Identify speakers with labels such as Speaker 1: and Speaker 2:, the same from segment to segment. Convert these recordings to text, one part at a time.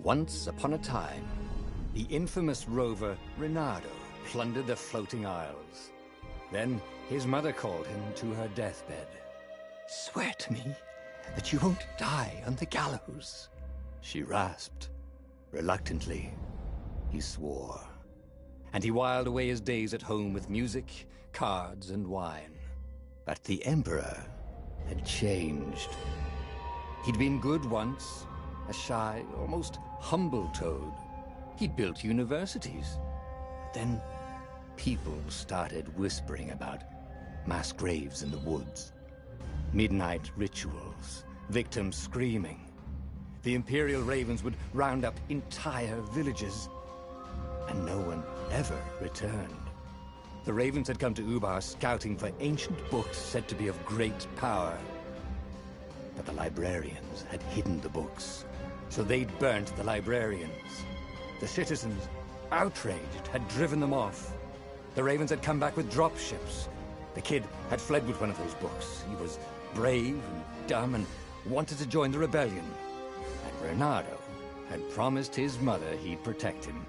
Speaker 1: Once upon a time, the infamous rover Reynardo plundered the floating isles. Then his mother called him to her deathbed. "Swear to me that you won't die on the gallows," she rasped. Reluctantly, he swore. And he whiled away his days at home with music, cards, and wine. But the Emperor had changed. He'd been good once, a shy, almost humble toad. He'd built universities. But then people started whispering about mass graves in the woods, midnight rituals, victims screaming. The Imperial Ravens would round up entire villages, and no one ever returned. The Ravens had come to Ubar scouting for ancient books said to be of great power. But the librarians had hidden the books, so they'd burnt the librarians. The citizens, outraged, had driven them off. The Ravens had come back with dropships. The kid had fled with one of those books. He was brave and dumb and wanted to join the rebellion. And Reynardo had promised his mother he'd protect him.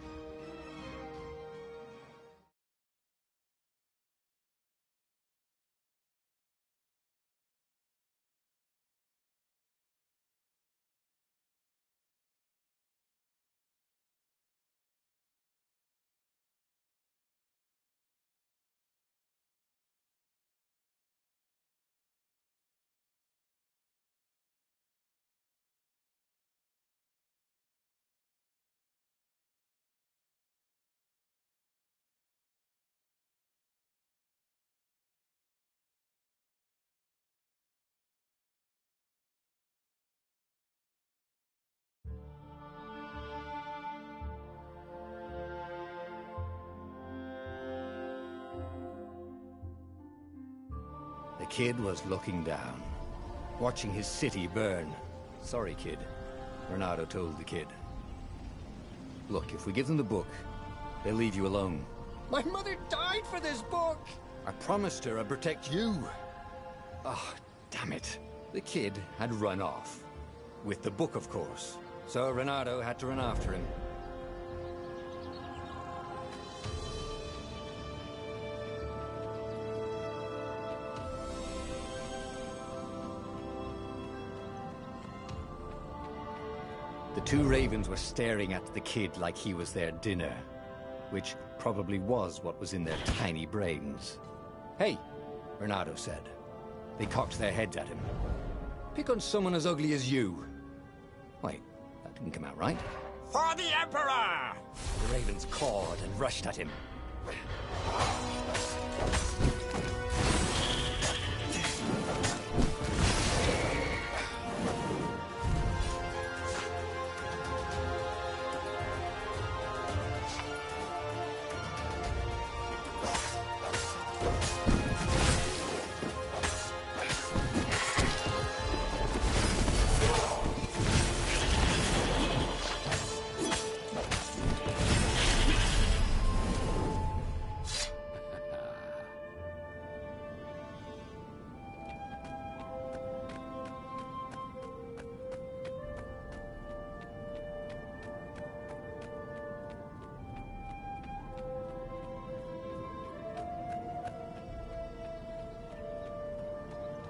Speaker 1: The kid was looking down, watching his city burn. "Sorry, kid," Reynardo told the kid. "Look, if we give them the book, they'll leave you alone." "My mother died for this book!" "I promised her I'd protect you." Oh, damn it. The kid had run off. With the book, of course. So Reynardo had to run after him. The two Ravens were staring at the kid like he was their dinner, which probably was what was in their tiny brains. "Hey," Reynardo said. They cocked their heads at him. "Pick on someone as ugly as you." Wait, that didn't come out right. "For the Emperor!" The Ravens cawed and rushed at him.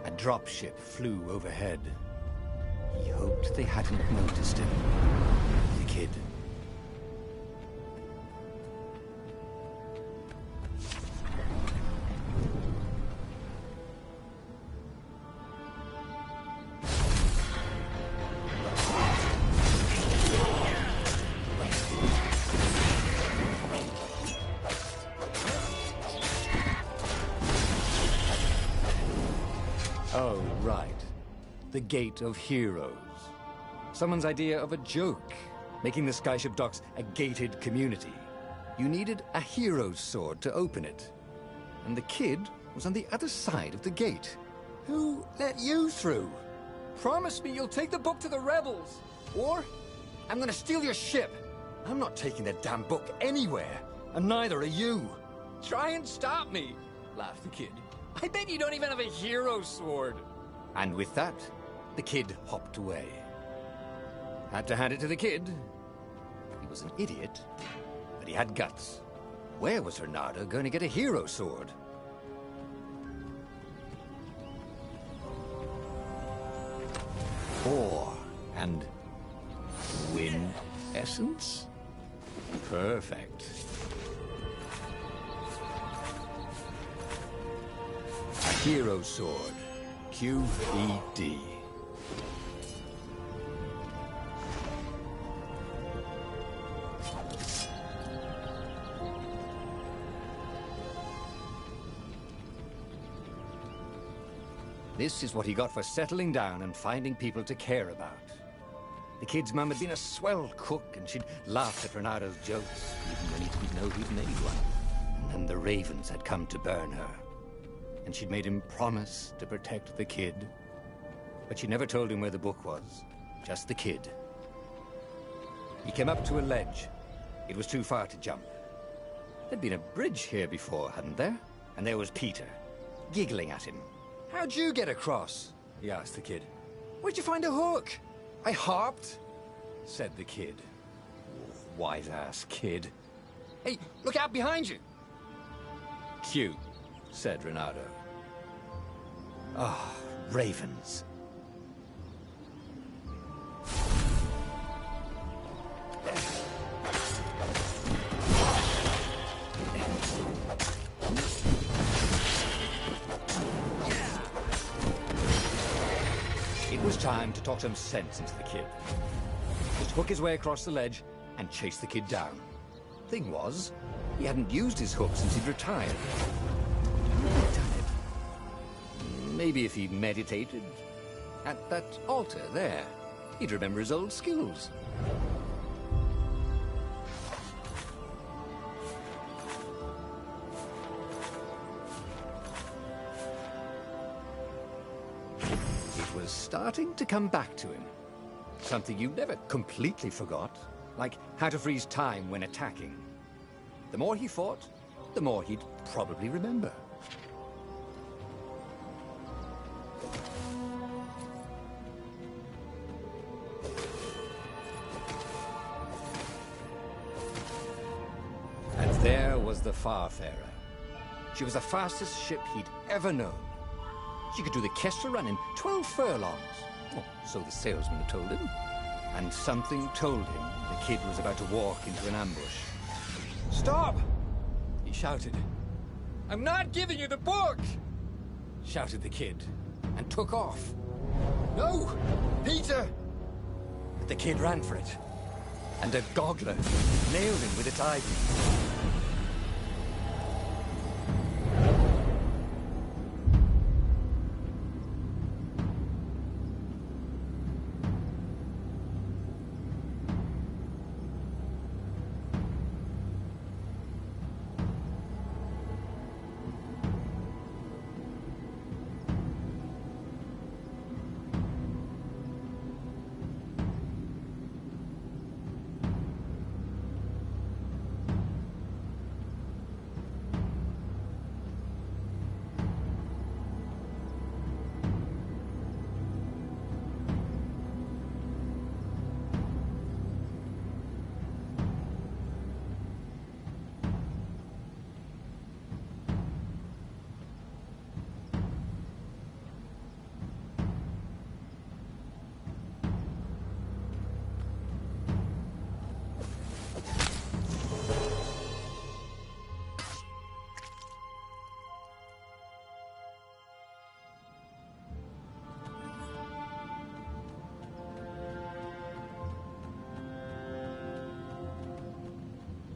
Speaker 1: A dropship flew overhead. He hoped they hadn't noticed him. The kid. Oh, right. The Gate of Heroes. Someone's idea of a joke, making the Skyship docks a gated community. You needed a hero's sword to open it. And the kid was on the other side of the gate. "Who let you through? Promise me you'll take the book to the rebels, or I'm gonna steal your ship." "I'm not taking that damn book anywhere, and neither are you." "Try and stop me," laughed the kid. "I bet you don't even have a hero sword." And with that, the kid hopped away. Had to hand it to the kid. was an idiot, but he had guts. Where was Reynardo going to get a hero sword? Ore and wind essence? Perfect. A hero sword. QED. This is what he got for settling down and finding people to care about. The kid's mum had been a swell cook, and she'd laughed at Reynardo's jokes, even when he didn't know he'd made one. And then the ravens had come to burn her. And she'd made him promise to protect the kid. But she never told him where the book was, just the kid. He came up to a ledge. It was too far to jump. There'd been a bridge here before, hadn't there? And there was Peter, giggling at him. "How'd you get across?" he asked the kid. "Where'd you find a hook?" "I hopped," said the kid. Wise-ass kid. "Hey, look out behind you!" "Cute," said Reynardo. Ah, ravens. It was time to talk some sense into the kid. Just hook his way across the ledge and chase the kid down. Thing was, he hadn't used his hook since he'd retired. How had he done it? Maybe if he meditated at that altar there, he'd remember his old skills. Starting to come back to him. Something you never completely forgot, like how to freeze time when attacking. The more he fought, the more he'd probably remember. And there was the Farfarer. She was the fastest ship he'd ever known. She could do the Kestra run in 12 furlongs. Oh, so the salesman had told him. And something told him the kid was about to walk into an ambush. "Stop!" he shouted. "I'm not giving you the book!" shouted the kid, and took off. "No! Peter!" But the kid ran for it, and a goggler nailed him with its ivy.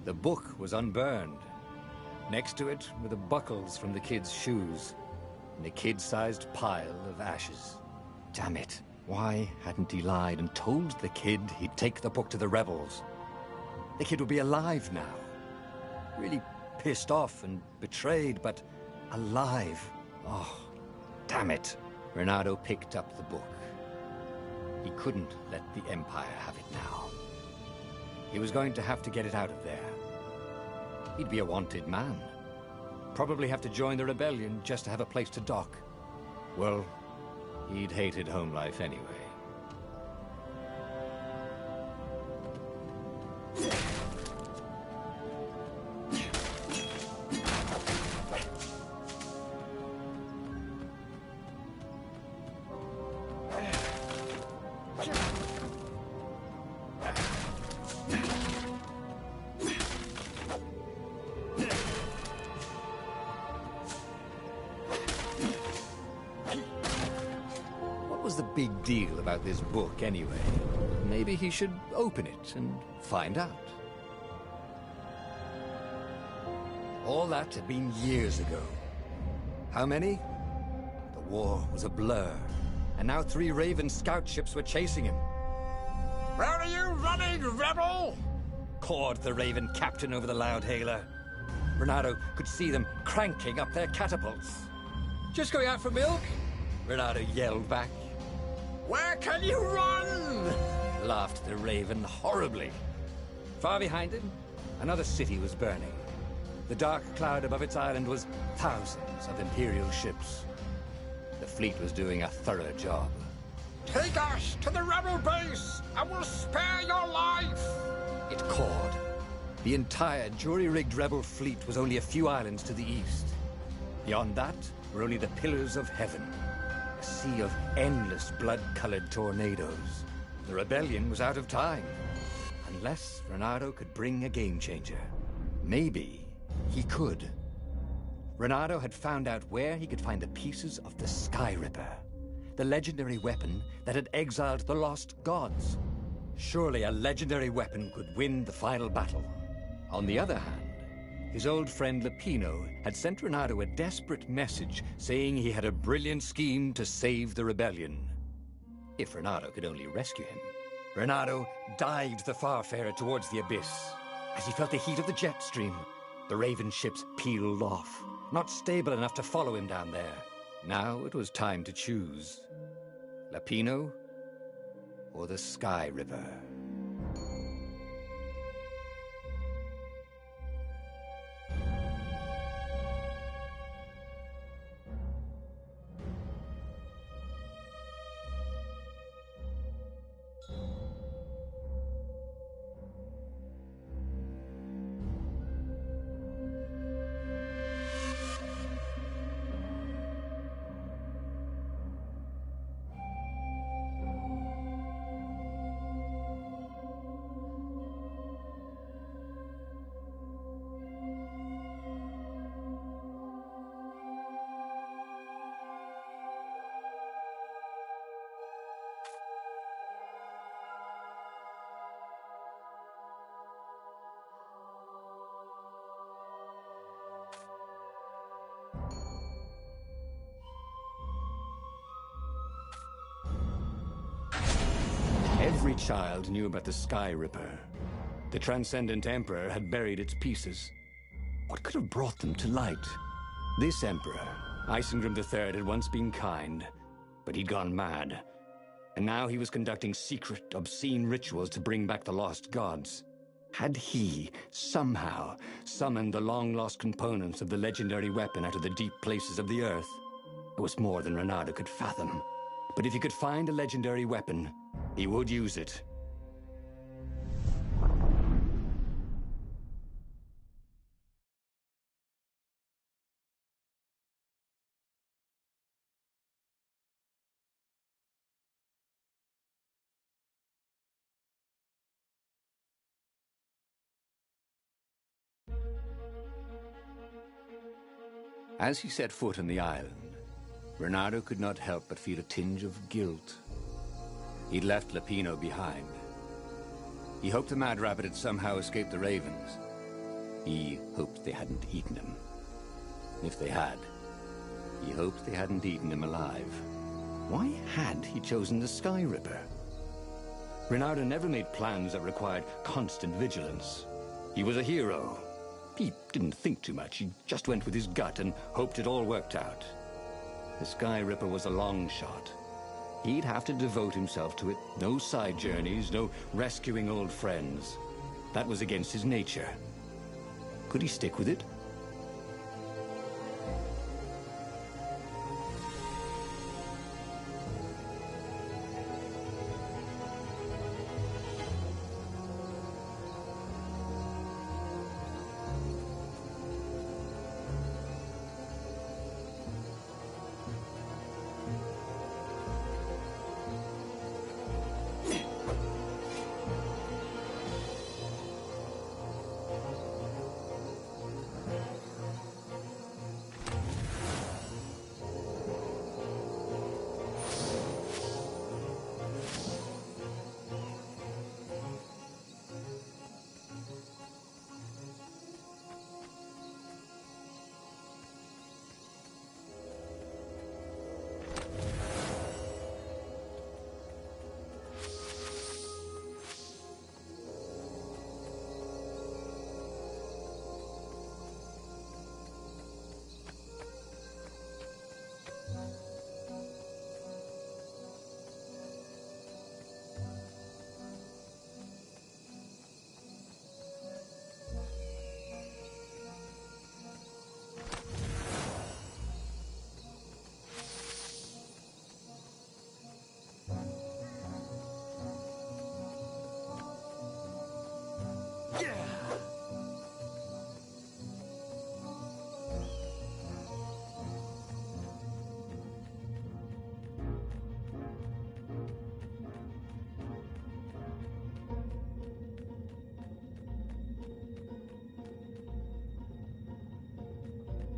Speaker 1: The book was unburned. Next to it were the buckles from the kid's shoes, and a kid-sized pile of ashes. Damn it. Why hadn't he lied and told the kid he'd take the book to the rebels? The kid would be alive now. Really pissed off and betrayed, but alive. Oh, damn it. Reynardo picked up the book. He couldn't let the Empire have it now. He was going to have to get it out of there. He'd be a wanted man. Probably have to join the rebellion just to have a place to dock. Well, he'd hated home life anyway. What was the big deal about this book, anyway? Maybe he should open it and find out. All that had been years ago. How many? The war was a blur, and now 3 Raven scout ships were chasing him.
Speaker 2: Where are you running, rebel?
Speaker 1: Cawed the Raven captain over the loud hailer. Renato could see them cranking up their catapults. Just going out for milk? Renato yelled back.
Speaker 2: Where can you run?
Speaker 1: Laughed the Raven horribly. Far behind him, another city was burning. The dark cloud above its island was thousands of Imperial ships. The fleet was doing a thorough job.
Speaker 2: Take us to the rebel base, and we'll spare your life!
Speaker 1: It cawed. The entire jury-rigged rebel fleet was only a few islands to the east. Beyond that were only the pillars of heaven, a sea of endless blood-colored tornadoes. The rebellion was out of time, unless Renato could bring a game-changer. Maybe he could. Renato had found out where he could find the pieces of the Sky Ripper, the legendary weapon that had exiled the lost gods. Surely a legendary weapon could win the final battle. On the other hand, his old friend Lapino had sent Renato a desperate message saying he had a brilliant scheme to save the rebellion. If Renato could only rescue him. Renato dived the Farfarer towards the abyss. As he felt the heat of the jet stream, the Raven ships peeled off, not stable enough to follow him down there. Now it was time to choose. Lapino or the Sky Ripper? Every child knew about the Sky Ripper. The Transcendent Emperor had buried its pieces. What could have brought them to light? This Emperor, Isengrim III, had once been kind, but he'd gone mad. And now he was conducting secret, obscene rituals to bring back the lost gods. Had he, somehow, summoned the long-lost components of the legendary weapon out of the deep places of the earth? It was more than Renato could fathom. But if he could find a legendary weapon, he would use it. As he set foot on the island, Renato could not help but feel a tinge of guilt. He'd left Lapino behind. He hoped the Mad Rabbit had somehow escaped the Ravens. He hoped they hadn't eaten him. If they had, he hoped they hadn't eaten him alive. Why had he chosen the Sky Ripper? Renato never made plans that required constant vigilance. He was a hero. He didn't think too much. He just went with his gut and hoped it all worked out. The Sky Ripper was a long shot. He'd have to devote himself to it. No side journeys, no rescuing old friends. That was against his nature. Could he stick with it?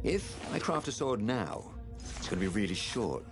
Speaker 1: If I craft a sword now, it's going to be really short.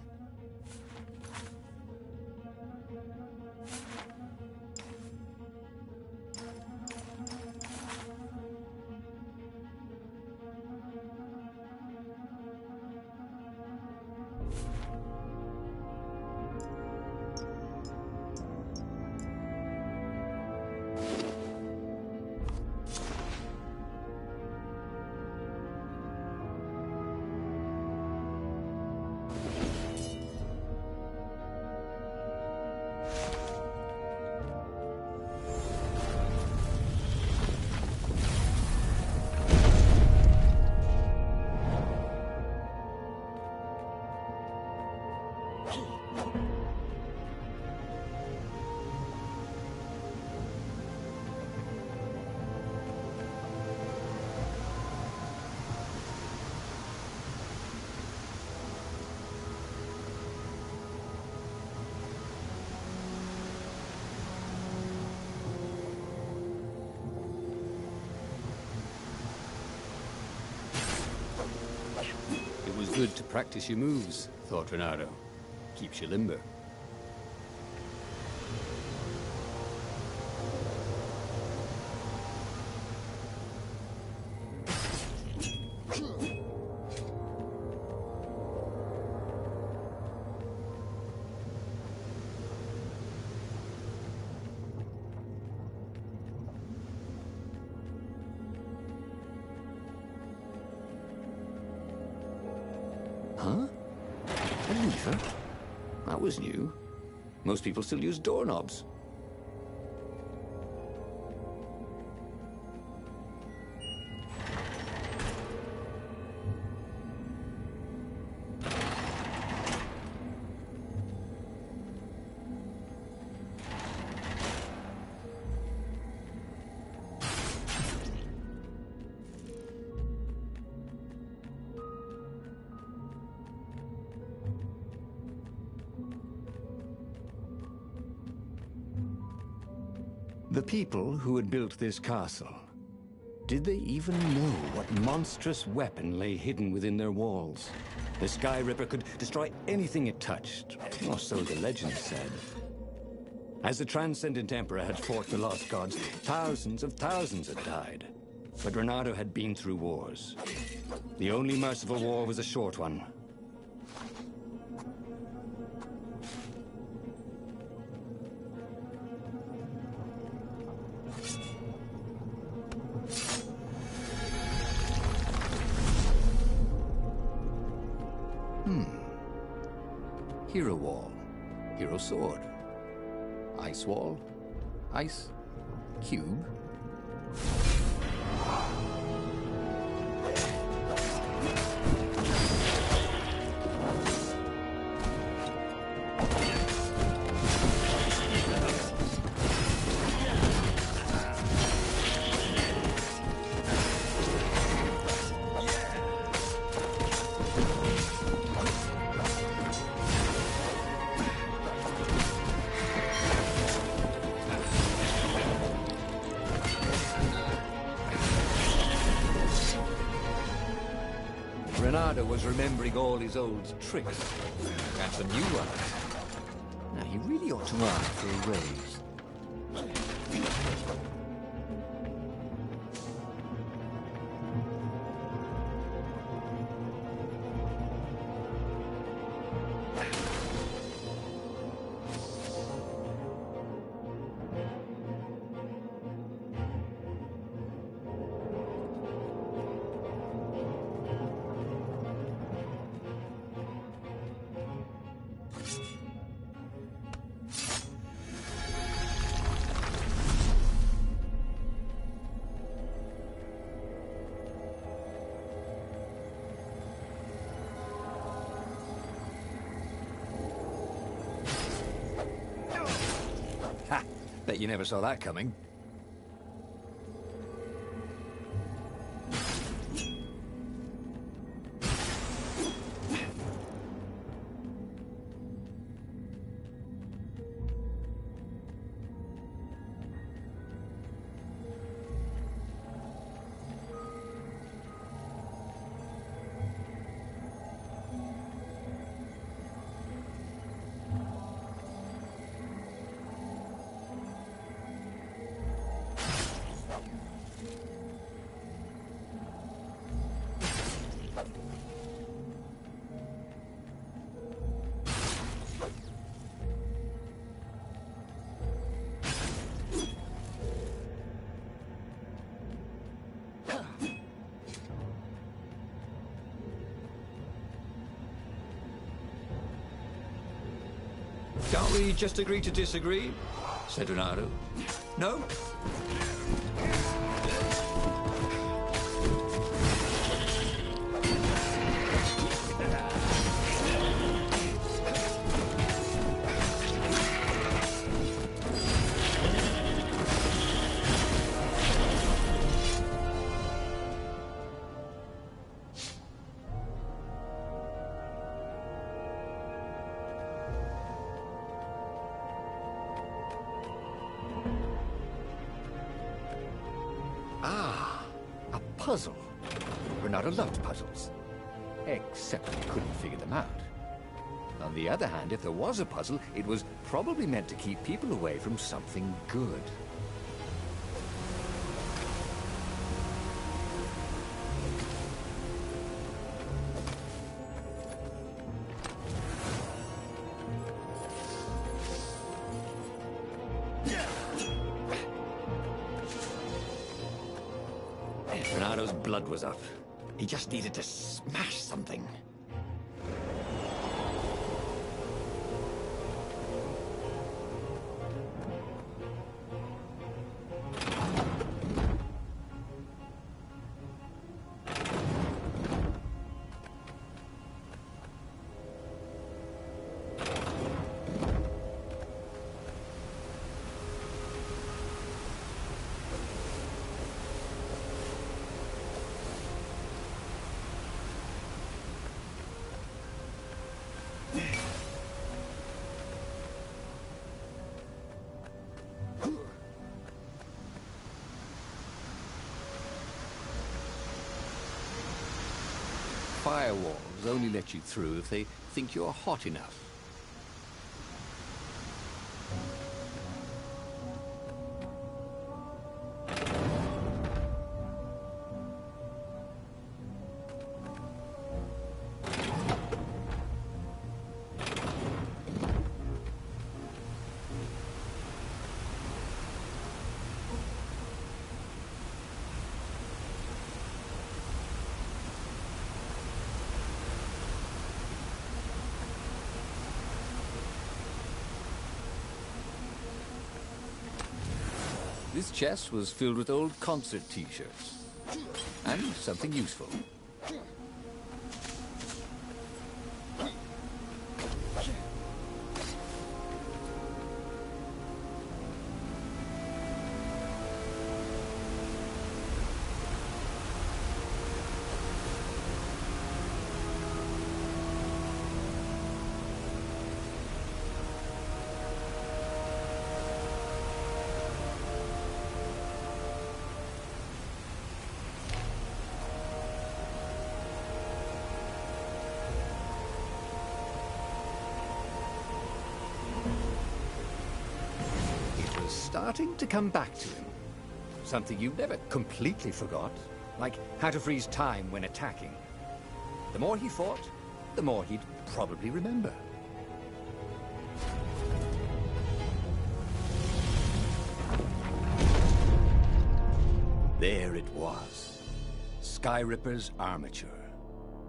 Speaker 1: It was good to practice your moves, thought Reynardo. Keeps you limber. Huh? A lever? That was new. Most people still use doorknobs. The people who had built this castle, did they even know what monstrous weapon lay hidden within their walls? The Sky Ripper could destroy anything it touched, or so the legend said. As the Transcendent Emperor had fought the lost gods, thousands of thousands had died. But Reynardo had been through wars. The only merciful war was a short one. Hero Wall, Hero Sword, Ice Wall, Ice Cube. Reynardo was remembering all his old tricks, and some new ones. Now, he really ought to ask for a raise. Bet you never saw that coming.
Speaker 3: Can't we just agree to disagree? Said Renato. No?
Speaker 1: Puzzle. Renato loved puzzles. Except he couldn't figure them out. On the other hand, if there was a puzzle, it was probably meant to keep people away from something good.
Speaker 3: Renato's blood was up. He just needed to smash something.
Speaker 1: Firewalls only let you through if they think you're hot enough. This chest was filled with old concert t-shirts. And something useful. Starting to come back to him. Something you never completely forgot, like how to freeze time when attacking. The more he fought, the more he'd probably remember. There it was. Skyripper's armature.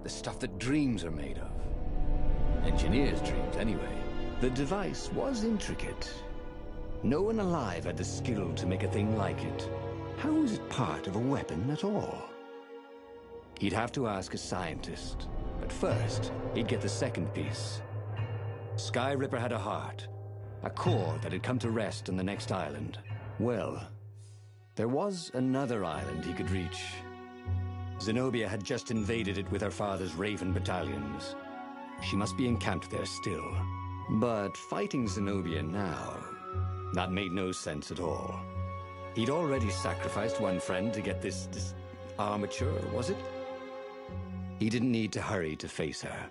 Speaker 1: The stuff that dreams are made of. Engineers' dreams, anyway. The device was intricate. No one alive had the skill to make a thing like it. How was it part of a weapon at all? He'd have to ask a scientist. But first, he'd get the second piece. Skyripper had a heart. A core that had come to rest on the next island. Well, there was another island he could reach. Zenobia had just invaded it with her father's Raven battalions. She must be encamped there still. But fighting Zenobia now... that made no sense at all. He'd already sacrificed one friend to get this armature, was it? He didn't need to hurry to face her.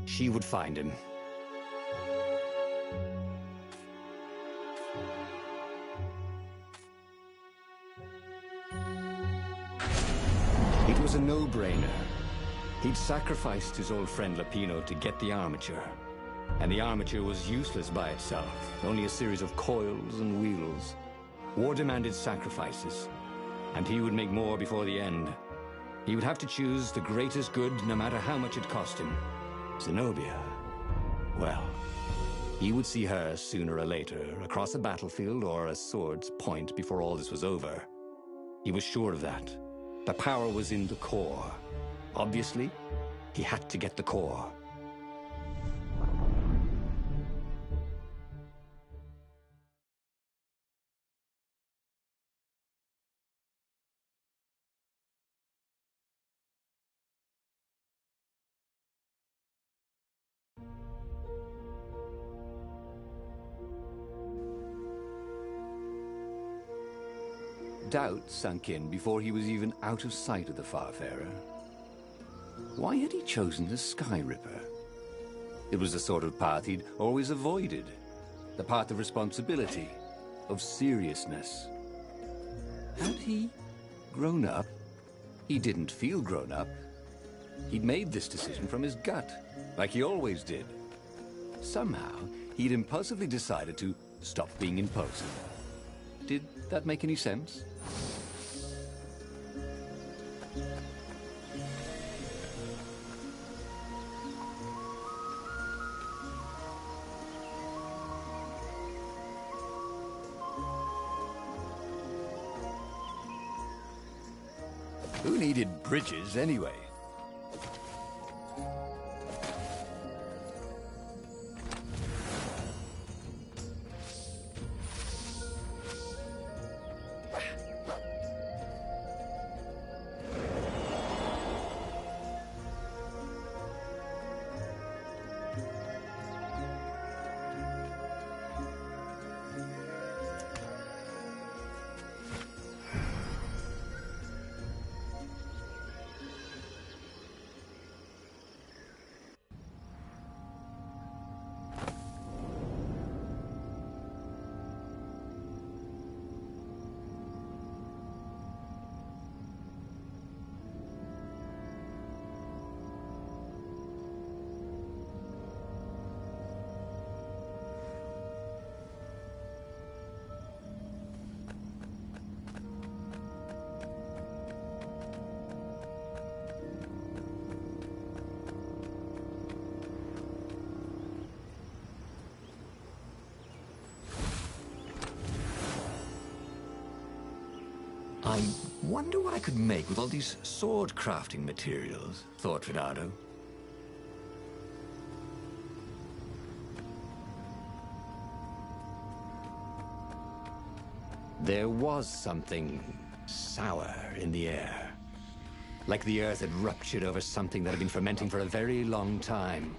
Speaker 1: She would find him. It was a no-brainer. He'd sacrificed his old friend Lapino to get the armature. And the armature was useless by itself, only a series of coils and wheels. War demanded sacrifices, and he would make more before the end. He would have to choose the greatest good no matter how much it cost him. Zenobia. Well, He would see her sooner or later, across a battlefield or a sword's point before all this was over. He was sure of that. The power was in the core. Obviously, he had to get the core. Doubt sunk in before he was even out of sight of the Farfarer. Why had he chosen the Sky Ripper? It was the sort of path he'd always avoided. The path of responsibility, of seriousness. Had he grown up? He didn't feel grown up. He'd made this decision from his gut, like he always did. Somehow, he'd impulsively decided to stop being impulsive. Did that make any sense? Who needed bridges anyway? I wonder what I could make with all these sword crafting materials, thought Reynardo. There was something sour in the air. Like the earth had ruptured over something that had been fermenting for a very long time.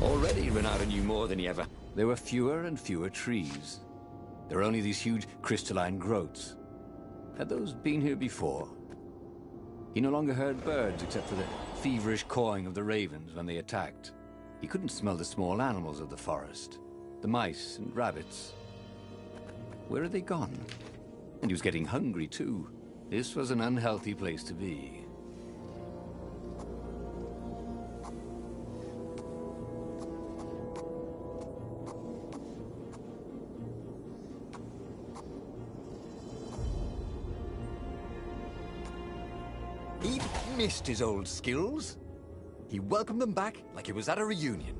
Speaker 1: Already, Reynardo knew more than he ever. There were fewer and fewer trees. There were only these huge crystalline growths. Had those been here before? He no longer heard birds except for the feverish cawing of the ravens when they attacked. He couldn't smell the small animals of the forest. The mice and rabbits. Where had they gone? And he was getting hungry too. This was an unhealthy place to be. He missed his old skills. He welcomed them back like it was at a reunion.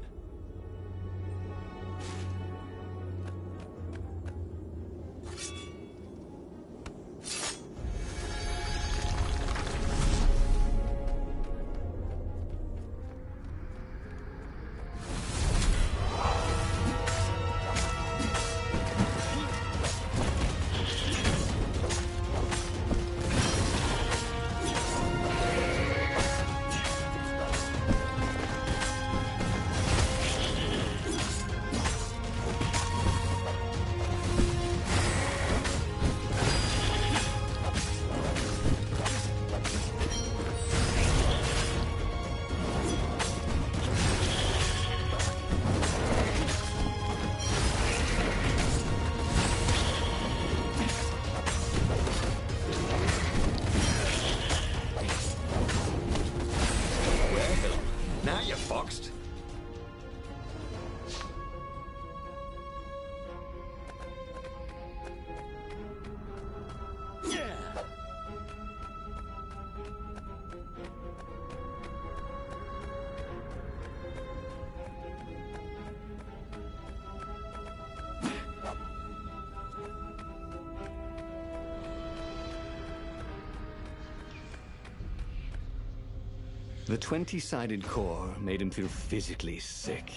Speaker 1: The 20-sided core made him feel physically sick.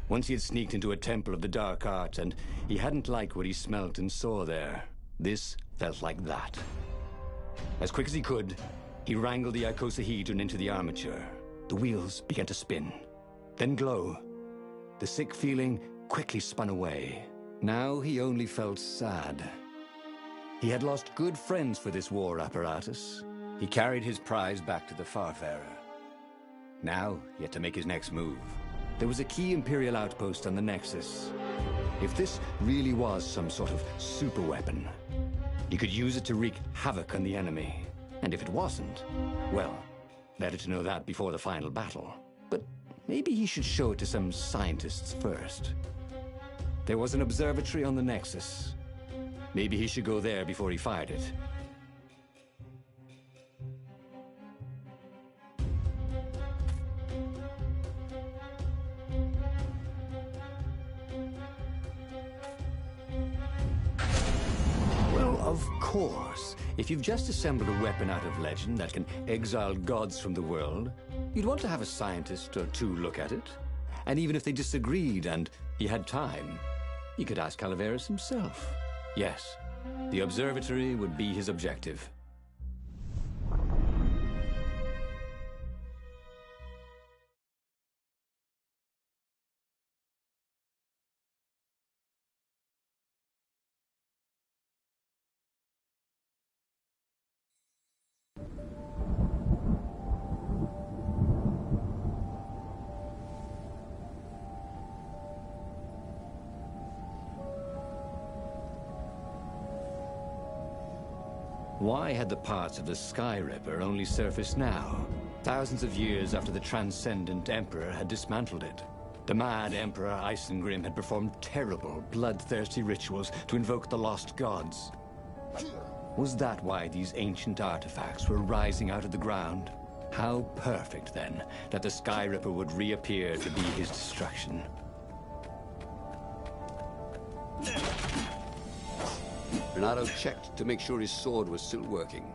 Speaker 1: Once he had sneaked into a temple of the dark arts, and he hadn't liked what he smelt and saw there. This felt like that. As quick as he could, he wrangled the icosahedron into the armature. The wheels began to spin, then glow. The sick feeling quickly spun away. Now he only felt sad. He had lost good friends for this war apparatus. He carried his prize back to the Farfarer. Now he had to make his next move. There was a key Imperial outpost on the Nexus. If this really was some sort of superweapon, he could use it to wreak havoc on the enemy. And if it wasn't, well, better to know that before the final battle. But maybe he should show it to some scientists first. There was an observatory on the Nexus. Maybe he should go there before he fired it. Well, of course. If you've just assembled a weapon out of legend that can exile gods from the world, you'd want to have a scientist or two look at it. And even if they disagreed and he had time, he could ask Calaveras himself. Yes, the observatory would be his objective. Why had the parts of the Sky Ripper only surfaced now, thousands of years after the Transcendent Emperor had dismantled it? The mad Emperor Isengrim had performed terrible, bloodthirsty rituals to invoke the lost gods. Was that why these ancient artifacts were rising out of the ground? How perfect, then, that the Sky Ripper would reappear to be his destruction.
Speaker 4: Renato checked to make sure his sword was still working.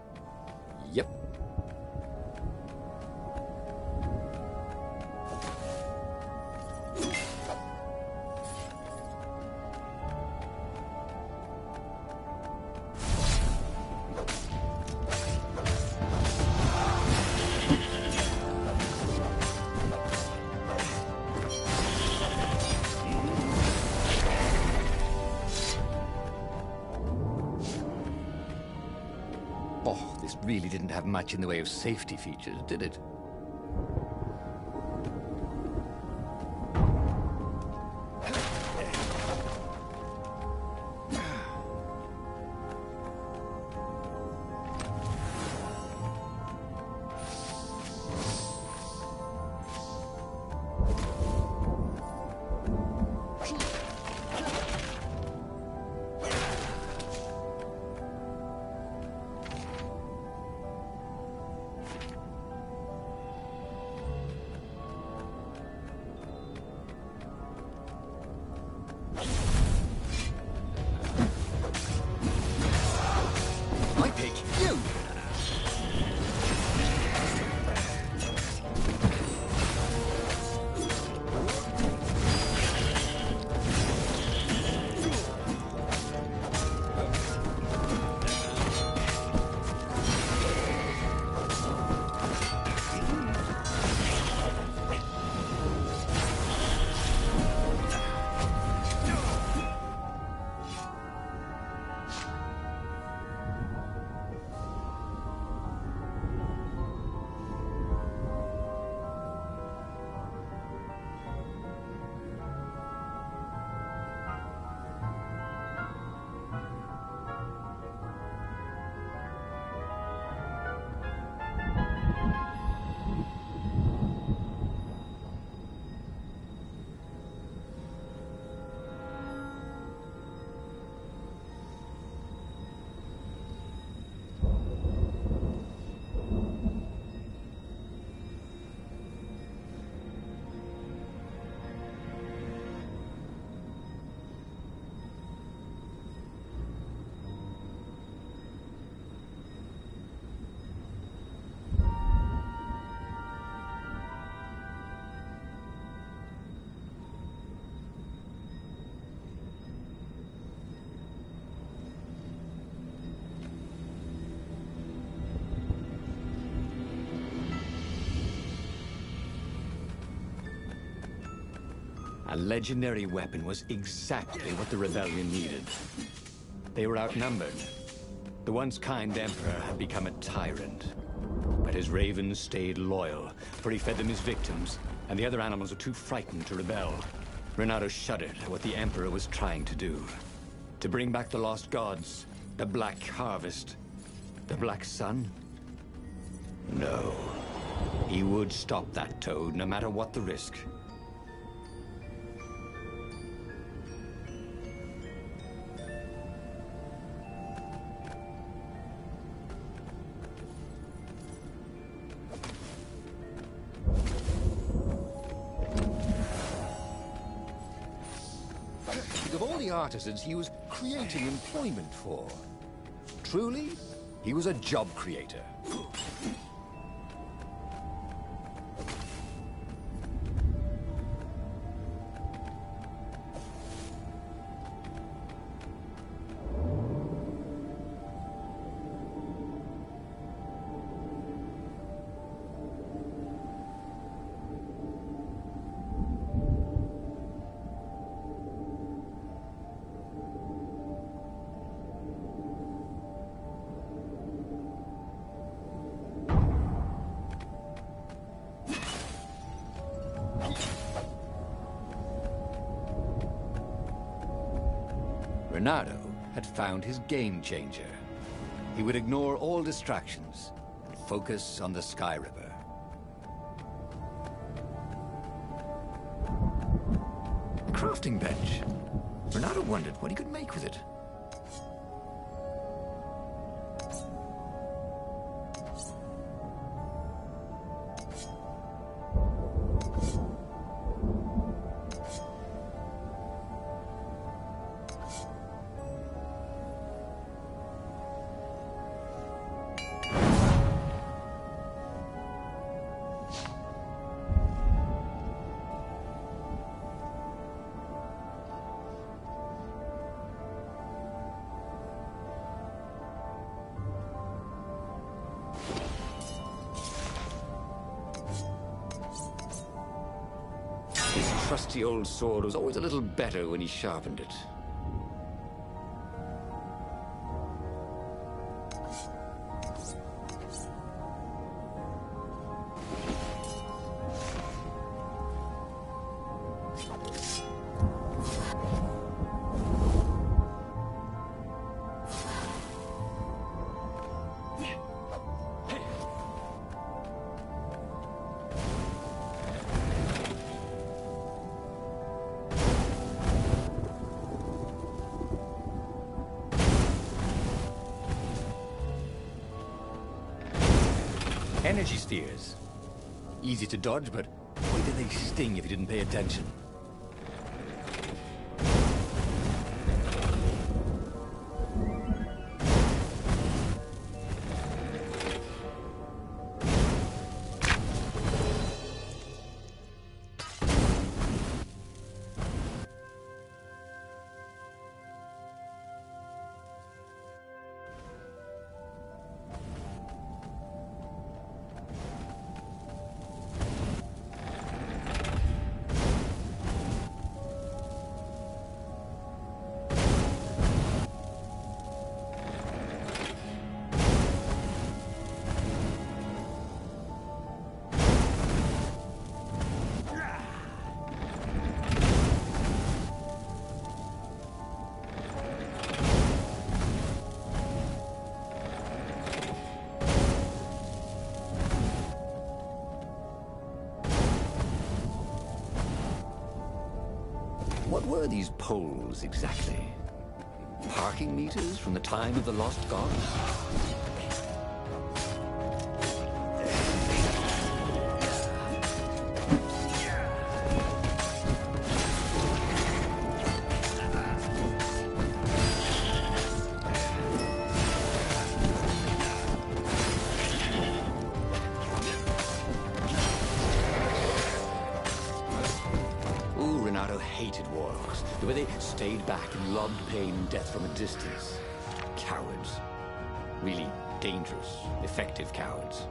Speaker 4: Yep.
Speaker 1: Really didn't have much in the way of safety features, did it?
Speaker 3: A legendary weapon was exactly what the rebellion needed. They were outnumbered. The once kind Emperor had become a tyrant. But his ravens stayed loyal, for he fed them his victims, and the other animals were too frightened to rebel. Renato shuddered at what the Emperor was trying to do. To bring back the lost gods, the Black Harvest, the Black Sun? No. He would stop that toad, no matter what the risk.
Speaker 1: Think of all the artisans he was creating employment for. Truly, he was a job creator. Renato had found his game changer. He would ignore all distractions and focus on the Sky River. A crafting bench. Renato wondered what he could make with it. His trusty old sword was always a little better when he sharpened it. Energy spheres. Easy to dodge, but boy did they sting if you didn't pay attention. What were these poles exactly? Parking meters from the time of the lost gods? Renato hated warlocks, the way they stayed back and lobbed pain and death from a distance. Cowards. Really dangerous, effective cowards.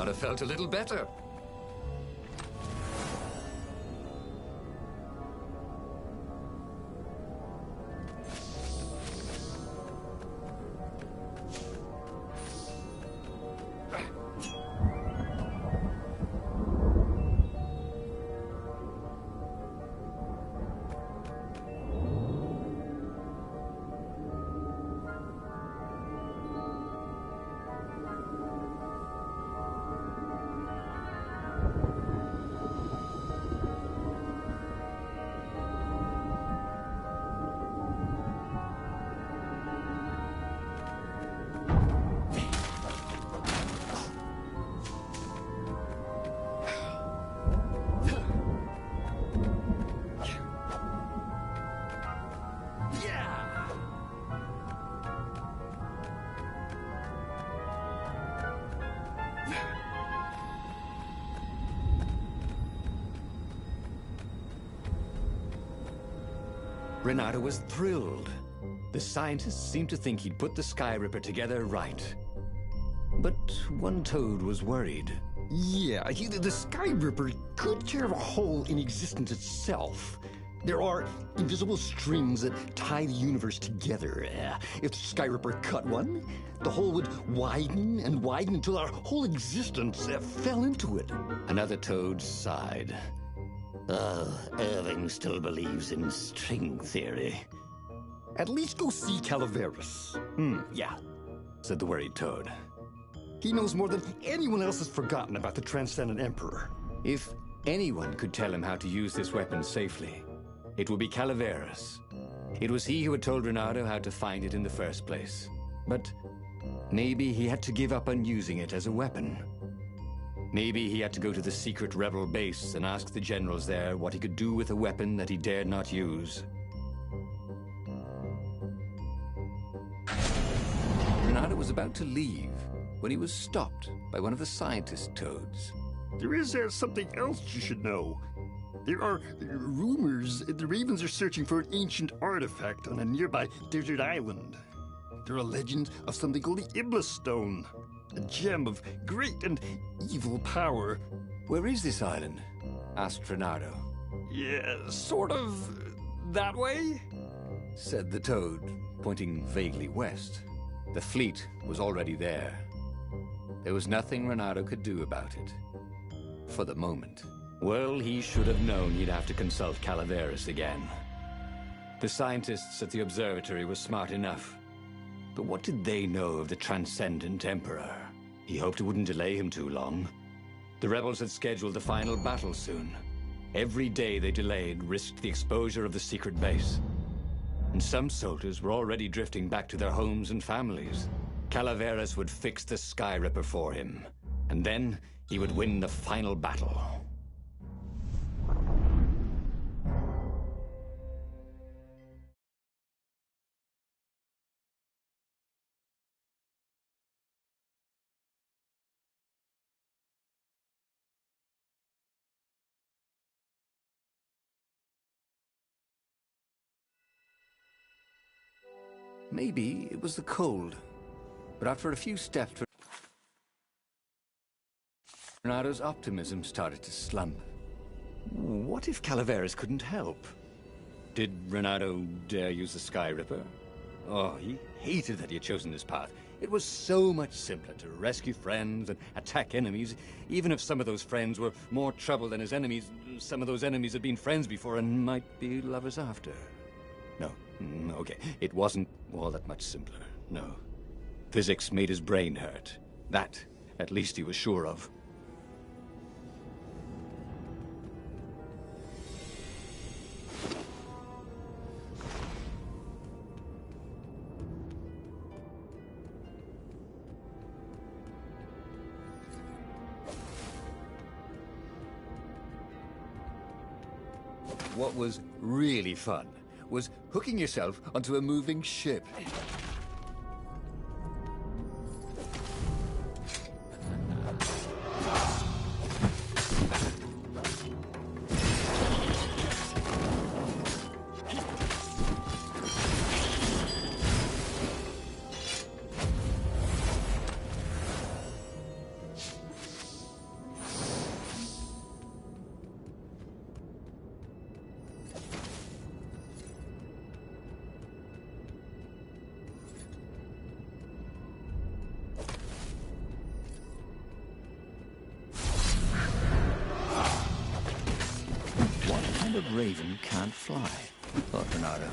Speaker 4: Renata felt a little better.
Speaker 3: Renato was thrilled. The scientists seemed to think he'd put the Sky Ripper together right. But one Toad was worried.
Speaker 5: Yeah, the Sky Ripper could tear a hole in existence itself. There are invisible strings that tie the universe together. If the Sky Ripper cut one, the hole would widen and widen until our whole existence fell into it.
Speaker 3: Another Toad sighed. Irving still believes in string theory.
Speaker 5: At least go see Calaveras.
Speaker 3: Yeah, said the worried Toad.
Speaker 5: He knows more than anyone else has forgotten about the Transcendent Emperor.
Speaker 3: If anyone could tell him how to use this weapon safely, it would be Calaveras. It was he who had told Renato how to find it in the first place. But maybe he had to give up on using it as a weapon. Maybe he had to go to the secret rebel base and ask the generals there what he could do with a weapon that he dared not use. Renato was about to leave when he was stopped by one of the scientist Toads.
Speaker 5: There is something else you should know. There are rumors the Ravens are searching for an ancient artifact on a nearby desert island. There are legends of something called the Iblis Stone, a gem of great and evil power.
Speaker 3: Where is this island? Asked Renato.
Speaker 5: Yeah, sort of that way,
Speaker 3: said the Toad, pointing vaguely west. The fleet was already there. There was nothing Renato could do about it. For the moment. Well, he should have known he'd have to consult Calaveras again. The scientists at the observatory were smart enough. But what did they know of the Transcendent Emperor? He hoped it wouldn't delay him too long. The rebels had scheduled the final battle soon. Every day they delayed risked the exposure of the secret base. And some soldiers were already drifting back to their homes and families. Calaveras would fix the Sky Ripper for him. And then he would win the final battle. Maybe it was the cold, but after a few steps, Renato's optimism started to slump. What if Calaveras couldn't help? Did Renato dare use the Sky Ripper? Oh, he hated that he had chosen this path. It was so much simpler to rescue friends and attack enemies. Even if some of those friends were more trouble than his enemies, some of those enemies had been friends before and might be lovers after. No, okay, it wasn't all that much simpler, no. Physics made his brain hurt. That, at least he was sure of. What was really fun was hooking yourself onto a moving ship.
Speaker 1: kind of raven can't fly? Thought Bernardo.